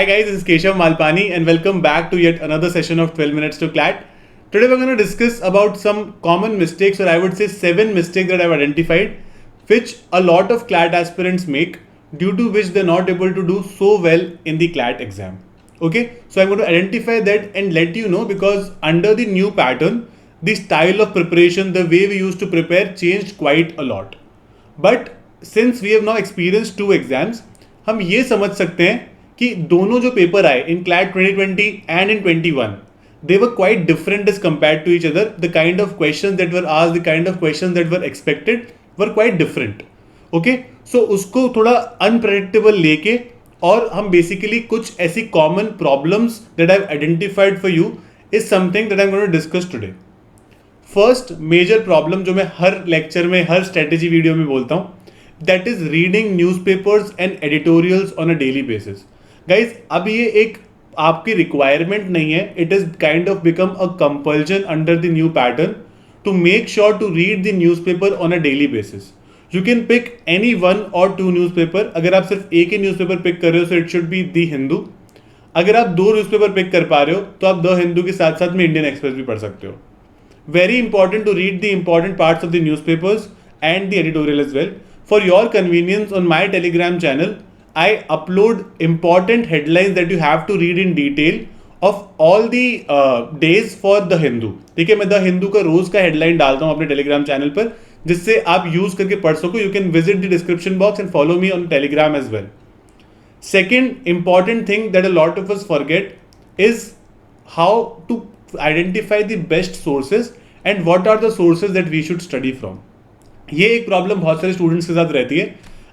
Hi guys, this is Keshav Malpani and welcome back to yet another session of 12 minutes to CLAT. Today we're going to discuss about some common mistakes, or I would say 7 mistakes that I've identified which a lot of CLAT aspirants make, due to which they're not able to do so well in the CLAT exam. Okay, so I'm going to identify that and let you know, because under the new pattern, the style of preparation, the way we used to prepare changed quite a lot. But since we have now experience 2 exams, हम ये समझ सकते हैं कि दोनों जो paper आए इन CLAT 2020 and in 21, they were quite different as compared to each other. The kind of questions that were asked, the kind of questions that were expected were quite different. Okay, so उसको थोड़ा unpredictable लेके और हम basically कुछ ऐसी common problems that I've identified for you is something that I'm going to discuss today. First major problem जो मैं हर lecture में, हर स्ट्रेटेजी वीडियो में बोलता हूँ, that is reading newspapers and editorials on a daily basis. Guys, अब ये एक आपकी रिक्वायरमेंट नहीं है, it is kind of become a compulsion under the new pattern to make sure to read the newspaper on a daily basis. You can pick any 1 or 2 newspaper. अगर आप सिर्फ एक ही न्यूज़पेपर पिक कर रहे हो so it should be the Hindu. अगर आप 2 newspaper pick कर पा रहे हो तो आप द हिंदू के साथ साथ में इंडियन एक्सप्रेस भी पढ़ सकते हो. Very important to read the important parts of the newspapers and the editorial as well. For your convenience, on my Telegram channel, I upload important headlines that you have to read in detail of all the days for The Hindu. ठीक है, मैं The Hindu का रोज का headline डालता हूँ अपने Telegram channel पर, जिससे आप यूज करके पढ़ सको. You can visit the description box and follow me on Telegram as well. Second important thing that a lot of us forget is how to identify the best sources and what are the sources that we should study from. ये एक problem बहुत सारे students के साथ रहती है.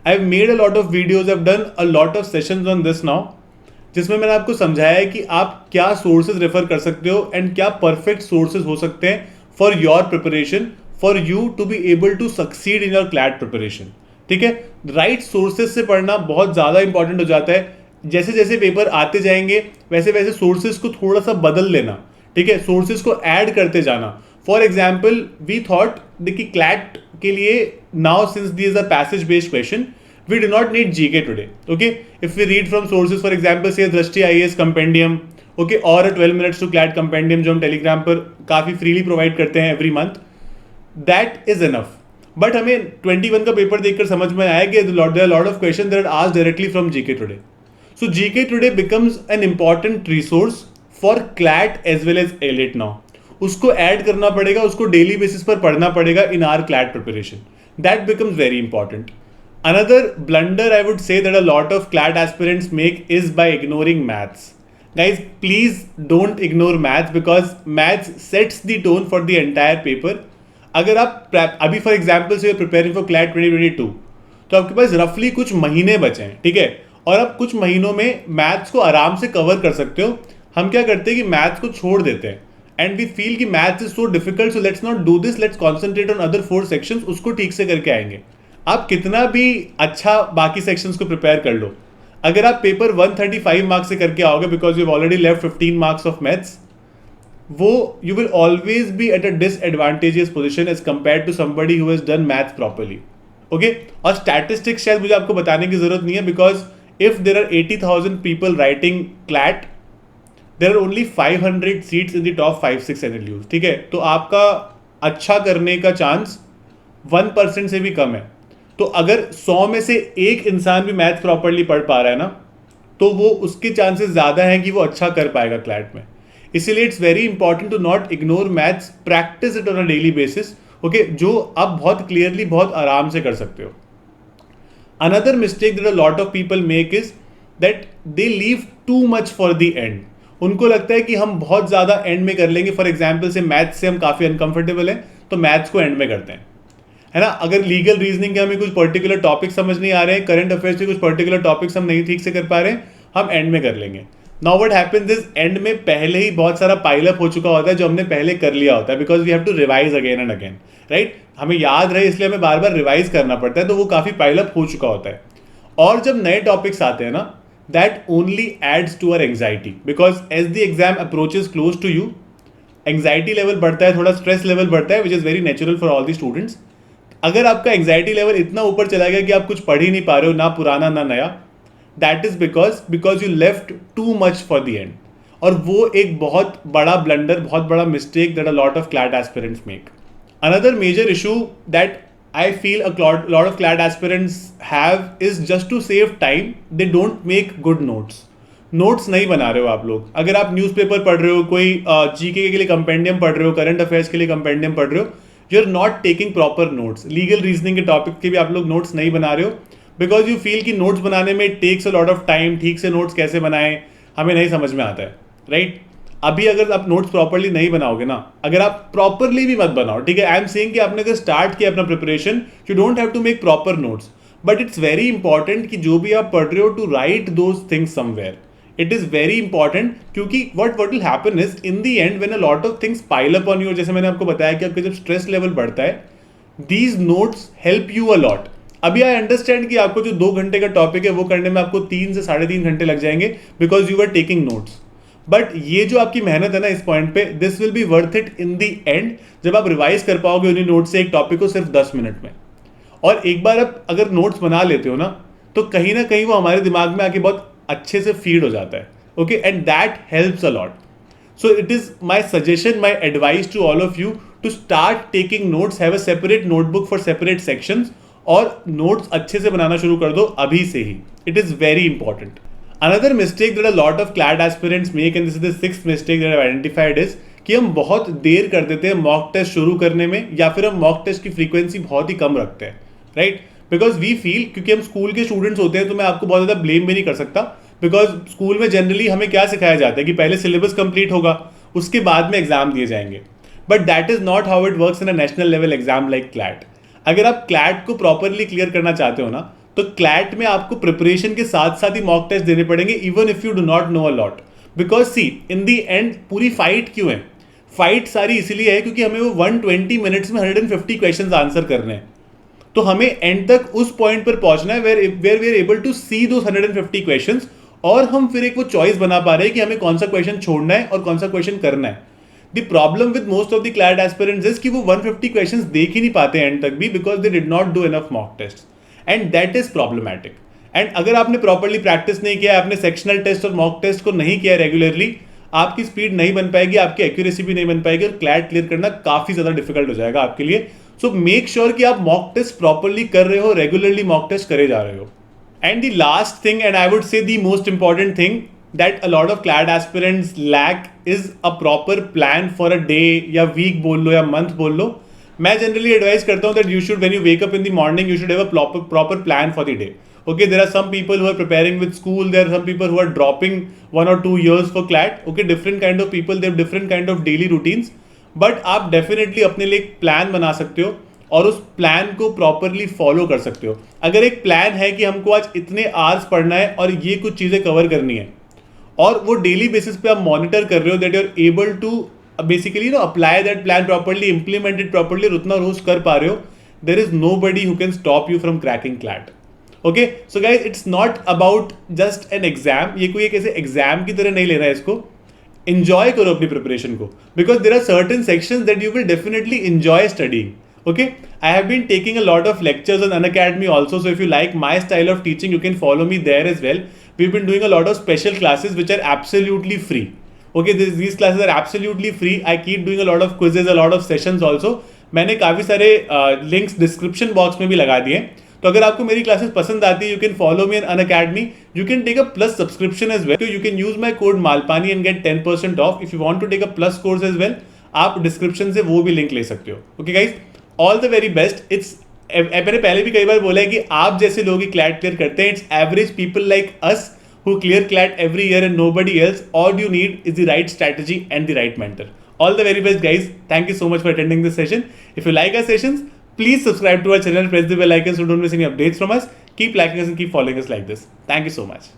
I have made a lot of videos, I have done a lot of sessions on this now, जिसमें मैंने आपको समझाया है कि आप क्या सोर्सेज रेफर कर सकते हो एंड क्या परफेक्ट सोर्सेज हो सकते हैं for your preparation, for you to be able to succeed in your CLAT preparation. ठीक है, राइट सोर्सेज से पढ़ना बहुत ज़्यादा इंपॉर्टेंट हो जाता है. जैसे जैसे पेपर आते जाएंगे वैसे वैसे सोर्सेज को थोड़ा सा बदल लेना. ठीक है, सोर्सेज को ऐड करते जाना. फॉर एग्जाम्पल, वी थॉट देखिए क्लैट के लिए now since this are passage based question, we do not need GK today. Okay, if we read from sources, for example से दृष्टि IAS कंपेंडियम, ओके, और 12 minutes to CLAT compendium जो हम Telegram पर काफ़ी freely provide करते हैं every month, that is enough. But हमें 21 का पेपर देखकर समझ में आया कि there are lot of question that are asked directly from GK today. So GK today becomes an important resource for CLAT as well as AILET now. उसको add करना पड़ेगा, उसको डेली बेसिस पर पढ़ना पड़ेगा in our CLAT preparation. That becomes very important. Another blunder I would say that a lot of CLAT aspirants make is by ignoring maths. Guys, please don't ignore maths, because maths sets the tone for the entire paper. अगर आप अभी for example से preparing for CLAT 2022, तो आपके पास रफली कुछ महीने बचे हैं. ठीक है, और आप कुछ महीनों में मैथ्स को आराम से कवर कर सकते हो. हम क्या करते हैं कि मैथ्स को छोड़ देते हैं एंड वी फील कि maths is so difficult, so let's not do this, let's concentrate on other 4 sections. उसको ठीक से करके आएंगे. आप कितना भी अच्छा बाकी सेक्शंस को प्रिपेयर कर लो, अगर आप पेपर 135 मार्क्स से करके आओगे because you already left 15 marks of maths, वो you will always be at a disadvantageous position as compare to somebody who has done maths properly. Okay, और स्टैटिस्टिक्स शायद मुझे आपको बताने की जरूरत नहीं है, because if there are 80,000 people writing CLAT, there are only 500 seats in the top 5-6 NLUs. ठीक है, तो आपका अच्छा करने का चांस 1% से भी कम है. तो अगर 100 में से एक इंसान भी मैथ प्रॉपरली पढ़ पा रहा है ना, तो वो उसके चांसेस ज़्यादा हैं कि वो अच्छा कर पाएगा क्लैट में. इसीलिए it's very important to not ignore maths, practice it on a daily basis. Okay, जो आप बहुत क्लियरली, बहुत आराम से कर सकते हो. Another mistake that a lot of people make is that they leave too much for the end. उनको लगता है कि हम बहुत ज़्यादा एंड में कर लेंगे. फॉर एग्जाम्पल से मैथ्स से हम काफ़ी अनकंफर्टेबल हैं, तो मैथ्स को एंड में करते हैं, है ना. अगर लीगल रीजनिंग के हमें कुछ पर्टिकुलर टॉपिक समझ नहीं आ रहे हैं, करंट अफेयर्स के कुछ पर्टिकुलर टॉपिक्स हम नहीं ठीक से कर पा रहे हैं, हम एंड में कर लेंगे. Now what happens is, and में पहले ही बहुत सारा पाइलअप हो चुका होता है जो हमने पहले कर लिया होता है, because we have to revise again and again. Right, हमें याद रहे इसलिए हमें बार बार रिवाइज करना पड़ता है, तो वो काफ़ी पाइलअप हो चुका होता है. और जब नए टॉपिक्स आते हैं ना, that only adds to our anxiety, because as the exam approaches close to you, anxiety level बढ़ता है, थोड़ा स्ट्रेस लेवल बढ़ता है, which is very natural for all the students. अगर आपका एंग्जाइटी लेवल इतना ऊपर चला गया कि आप कुछ पढ़ ही नहीं पा रहे हो, ना पुराना ना नया, that is because you left too much for the end. और वो एक बहुत बड़ा ब्लंडर, बहुत बड़ा mistake that a lot of CLAT aspirants make. Another major issue that I feel a lot of CLAT aspirants have is just to save time, they don't make good notes. Notes नहीं बना रहे हो आप लोग. अगर आप newspaper पढ़ रहे हो, कोई जीके के लिए कंपेंडियम पढ़ रहे हो, करंट अफेयर्स के लिए कंपेंडियम पढ़ रहे हो, you are not taking proper notes. Legal reasoning के टॉपिक के भी आप लोग नोट्स नहीं बना रहे हो बिकॉज यू फील कि नोट्स बनाने में it takes a lot of time. ठीक से नोट्स कैसे बनाएं हमें नहीं समझ में आता है, राइट? अभी अगर आप नोट्स प्रॉपरली नहीं बनाओगे ना, अगर आप प्रॉपरली भी मत बनाओ, ठीक है, आई एम सेइंग कि आपने अगर स्टार्ट किया अपना preparation, you don't have to make proper notes, but it's very important कि जो भी आप पढ़ रहे हो to write those things somewhere. It is very important क्योंकि what will happen is in the end when a lot of things pile up on you, जैसे मैंने आपको बताया कि आपका जब स्ट्रेस लेवल बढ़ता है, these notes help you a lot. अभी आई अंडरस्टैंड कि आपको जो 2 घंटे का टॉपिक है वो करने में आपको 3 से 3.5 घंटे लग जाएंगे because you are taking notes. But ये जो आपकी मेहनत है ना इस पॉइंट पे, this will be worth it in the end जब आप रिवाइज कर पाओगे उन्हीं नोट से एक टॉपिक को सिर्फ 10 मिनट में. और एक बार आप अगर नोट्स बना लेते हो ना तो कहीं ना कहीं वो हमारे दिमाग में आके बहुत अच्छे से फीड हो जाता है. Okay, and that helps a lot. So it is my suggestion, my advice to all of you to start taking notes. Have a separate notebook for separate sections और नोट्स अच्छे से बनाना शुरू कर दो अभी से ही. It is very important. Another mistake that a lot of CLAT aspirants make, and this is the 6th mistake that I've identified, is कि हम बहुत देर कर देते हैं मॉक टेस्ट शुरू करने में, या फिर हम मॉक टेस्ट की फ्रीक्वेंसी बहुत ही कम रखते हैं, राइट? बिकॉज वी फील, क्योंकि हम स्कूल के स्टूडेंट्स होते हैं तो मैं आपको बहुत ज़्यादा ब्लेम भी नहीं कर सकता, बिकॉज स्कूल में जनरली हमें क्या सिखाया जाता है कि पहले सिलेबस कंप्लीट होगा उसके बाद में एग्जाम दिए जाएंगे. But that is not how it works in a national level exam like CLAT. अगर आप CLAT को प्रॉपरली क्लियर करना चाहते हो ना तो CLAT में आपको प्रिपरेशन के साथ साथ ही मॉक टेस्ट देने पड़ेंगे, even if you do not know a lot. Because see in the end पूरी फाइट क्यों है? फाइट सारी इसलिए है क्योंकि हमें वो 120 मिनट्स में 150 क्वेश्चंस आंसर करने हैं. तो हमें एंड तक उस पॉइंट पर पहुंचना है where we are able to see those 150 questions, और हम फिर एक वो चॉइस बना पा रहे हैं कि हमें कौन सा क्वेश्चन छोड़ना है और कौन सा क्वेश्चन करना है. The problem with most of the CLAT aspirants is कि वो 150 क्वेश्चंस देख ही नहीं पाते एंड तक भी, because they did not do enough mock test, and that is problematic. And अगर आपने प्रॉपरली प्रैक्टिस नहीं किया, आपने सेक्शनल टेस्ट और मॉक टेस्ट को नहीं किया रेगुलरली, आपकी स्पीड नहीं बन पाएगी, आपकी एक्यूरेसी भी नहीं बन पाएगी, और CLAT क्लियर करना काफी ज्यादा डिफिकल्ट हो जाएगा आपके लिए. सो मेक श्योर कि आप मॉक टेस्ट प्रॉपरली कर रहे हो, रेगुलरली मॉक टेस्ट करे जा रहे हो. And the last thing, and I would say the most important thing that a lot of CLAT aspirants lack, is a proper plan for a day, या week बोल लो या मंथ बोल लो. मैं जनरली एडवाइस करता हूं that you should, when you wake up in the morning, you should have a proper plan for the day. Okay, there are some people who are preparing with school, there are some people who are dropping 1 or 2 years for CLAT. Okay, different kind of people, they have different kind of daily routines, but आप definitely अपने लिए एक plan बना सकते हो और उस plan को प्रॉपरली फॉलो कर सकते हो. अगर एक प्लान है कि हमको आज इतने आवर्स पढ़ना है और ये कुछ चीज़ें कवर करनी है, और वो डेली बेसिस पे आप मॉनिटर कर रहे हो, that you are able to basically apply that plan properly, implement it properly, और उतना रोज कर पा रहे हो, there is nobody who can stop you from cracking CLAT. Okay, so guys, it's not about just an exam. ये कोई एक ऐसे एग्जाम की तरह नहीं लेना है इसको. इंजॉय करो अपनी प्रिपरेशन को, because there are certain sections that you will definitely enjoy studying. Okay, I have been taking a lot of lectures on Unacademy also, so if you like my style of teaching, you can follow me there as well. We've been doing a lot of special classes which are absolutely free. Okay, these classes are absolutely free. I keep doing a lot of quizzes, a lot of sessions also. मैंने काफ़ी सारे links description box में भी लगा दिए. तो अगर आपको मेरी क्लासेस पसंद आती है, you can follow me on Unacademy. You can take a plus subscription as well. So you can use my code Malpani and get 10% off. If you want to take a plus course as well, आप description से वो भी link ले सकते हो. Okay guys, all the very best. It's, मैंने पहले भी कई बार बोला है कि आप जैसे लोग ही CLAT क्लियर करते हैं. It's average people like us who clear CLAT every year and nobody else. All you need is the right strategy and the right mentor. All the very best, guys. Thank you so much for attending this session. If you like our sessions, please subscribe to our channel, press the bell icon so don't miss any updates from us. Keep liking us and keep following us like this. Thank you so much.